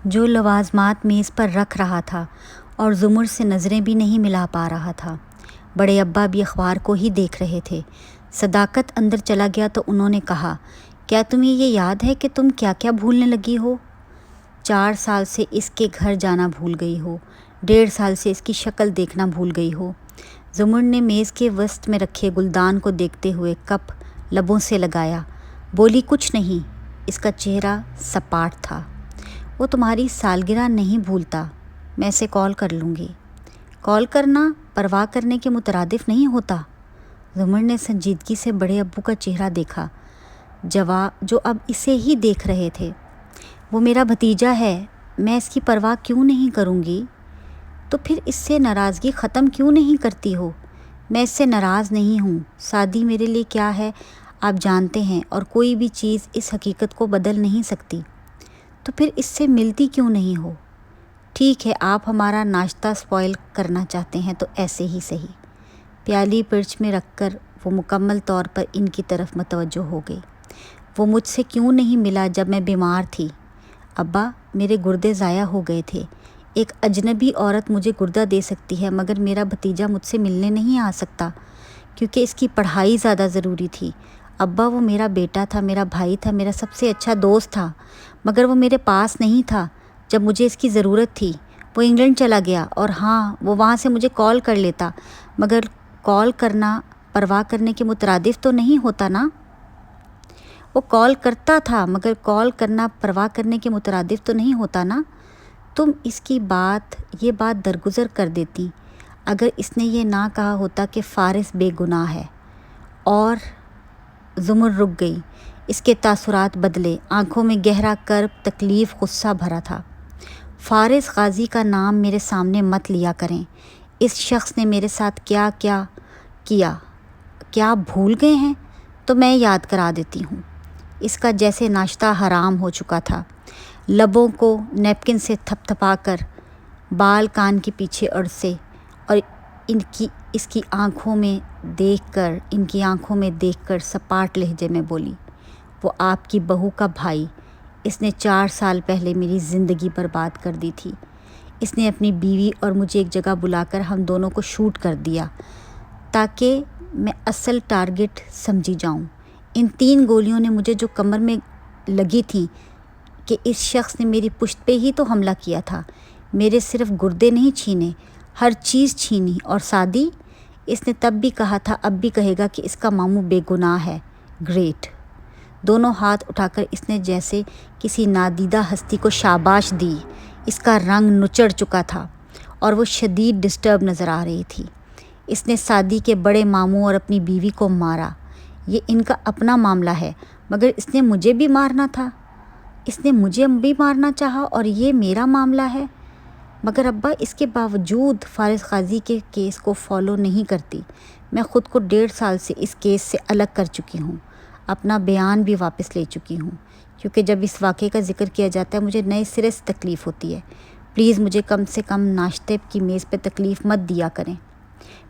جو لوازمات میز پر رکھ رہا تھا اور زمر سے نظریں بھی نہیں ملا پا رہا تھا۔ بڑے ابا بھی اخبار کو ہی دیکھ رہے تھے۔ صداقت اندر چلا گیا تو انہوں نے کہا، کیا تمہیں یہ یاد ہے کہ تم کیا کیا بھولنے لگی ہو؟ 4 سال سے اس کے گھر جانا بھول گئی ہو، 1.5 سال سے اس کی شکل دیکھنا بھول گئی ہو۔ زمر نے میز کے وسط میں رکھے گلدان کو دیکھتے ہوئے کپ لبوں سے لگایا، بولی کچھ نہیں۔ اس کا چہرہ سپاٹ تھا۔ وہ تمہاری سالگرہ نہیں بھولتا، میں اسے کال کر لوں گی۔ کال کرنا پرواہ کرنے کے مترادف نہیں ہوتا۔ زمر نے سنجیدگی سے بڑے ابو کا چہرہ دیکھا، جو اب اسے ہی دیکھ رہے تھے۔ وہ میرا بھتیجا ہے، میں اس کی پرواہ کیوں نہیں کروں گی؟ تو پھر اس سے ناراضگی ختم کیوں نہیں کرتی ہو؟ میں اس سے ناراض نہیں ہوں۔ سعدی میرے لیے کیا ہے آپ جانتے ہیں، اور کوئی بھی چیز اس حقیقت کو بدل نہیں سکتی۔ تو پھر اس سے ملتی کیوں نہیں ہو؟ ٹھیک ہے، آپ ہمارا ناشتہ سپوائل کرنا چاہتے ہیں تو ایسے ہی صحیح۔ پیالی پرچ میں رکھ کر وہ مکمل طور پر ان کی طرف متوجہ ہو گئی۔ وہ مجھ سے کیوں نہیں ملا جب میں بیمار تھی؟ ابا، میرے گردے ضائع ہو گئے تھے۔ ایک اجنبی عورت مجھے گردہ دے سکتی ہے، مگر میرا بھتیجا مجھ سے ملنے نہیں آ سکتا کیونکہ اس کی پڑھائی زیادہ ضروری تھی۔ ابا، وہ میرا بیٹا تھا، میرا بھائی تھا، میرا سب سے اچھا دوست تھا، مگر وہ میرے پاس نہیں تھا جب مجھے اس کی ضرورت تھی۔ وہ انگلینڈ چلا گیا، اور ہاں، وہ وہاں سے مجھے کال کر لیتا، مگر کال کرنا پرواہ کرنے کے مترادف تو نہیں ہوتا نا؟ وہ کال کرتا تھا، مگر کال کرنا پرواہ کرنے کے مترادف تو نہیں ہوتا نا؟ تم اس کی یہ بات درگزر کر دیتی اگر اس نے یہ نہ کہا ہوتا کہ فارس بے گناہ ہے۔ اور زمر رک گئی۔ اس کے تاثرات بدلے، آنکھوں میں گہرا کرب، تکلیف، غصہ بھرا تھا۔ فارس غازی کا نام میرے سامنے مت لیا کریں۔ اس شخص نے میرے ساتھ کیا کیا کیا بھول گئے ہیں؟ تو میں یاد کرا دیتی ہوں۔ اس کا جیسے ناشتہ حرام ہو چکا تھا۔ لبوں کو نیپکن سے تھپ تھپا کر، بال کان کے پیچھے اڑسے، اور اس کی آنکھوں میں دیکھ کر سپاٹ لہجے میں بولی، وہ آپ کی بہو کا بھائی، اس نے 4 سال پہلے میری زندگی برباد کر دی تھی۔ اس نے اپنی بیوی اور مجھے ایک جگہ بلا کر ہم دونوں کو شوٹ کر دیا تاکہ میں اصل ٹارگٹ سمجھی جاؤں۔ ان 3 گولیوں نے مجھے جو کمر میں لگی تھیں کہ اس شخص نے میری پشت پہ ہی تو حملہ کیا تھا۔ میرے صرف گردے نہیں چھینے، ہر چیز چھینی۔ اور سعدی، اس نے تب بھی کہا تھا، اب بھی کہے گا کہ اس کا ماموں بے گناہ ہے۔ گریٹ۔ دونوں ہاتھ اٹھا کر اس نے جیسے کسی نادیدہ ہستی کو شاباش دی۔ اس کا رنگ نچڑ چکا تھا اور وہ شدید ڈسٹرب نظر آ رہی تھی۔ اس نے سعدی کے بڑے ماموں اور اپنی بیوی کو مارا۔ یہ ان کا اپنا معاملہ ہے، مگر اس نے مجھے بھی مارنا تھا۔ اس نے مجھے بھی مارنا چاہا اور یہ میرا معاملہ ہے۔ مگر ابا، اس کے باوجود فارس غازی کے کیس کو فالو نہیں کرتی۔ میں خود کو 1.5 سال سے اس کیس سے الگ کر چکی ہوں، اپنا بیان بھی واپس لے چکی ہوں، کیونکہ جب اس واقعے کا ذکر کیا جاتا ہے مجھے نئے سرے سے تکلیف ہوتی ہے۔ پلیز مجھے کم سے کم ناشتے کی میز پہ تکلیف مت دیا کریں۔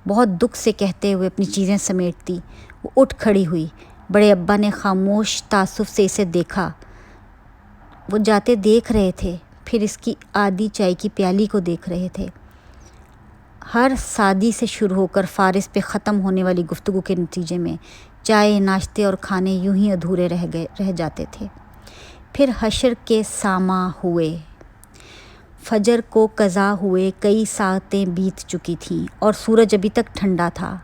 بہت دکھ سے کہتے ہوئے اپنی چیزیں سمیٹتی وہ اٹھ کھڑی ہوئی۔ بڑے ابا نے خاموش تعصب سے اسے دیکھا۔ وہ جاتے دیکھ رہے تھے، پھر اس کی آدھی چائے کی پیالی کو دیکھ رہے تھے۔ ہر سعدی سے شروع ہو کر فارس پہ ختم ہونے والی گفتگو کے نتیجے میں چائے، ناشتے اور کھانے یوں ہی ادھورے رہ جاتے تھے۔ پھر حشر کے سامع ہوئے۔ فجر کو قضا ہوئے کئی ساعتیں بیت چکی تھیں اور سورج ابھی تک ٹھنڈا تھا۔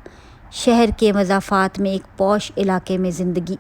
شہر کے مضافات میں ایک پوش علاقے میں زندگی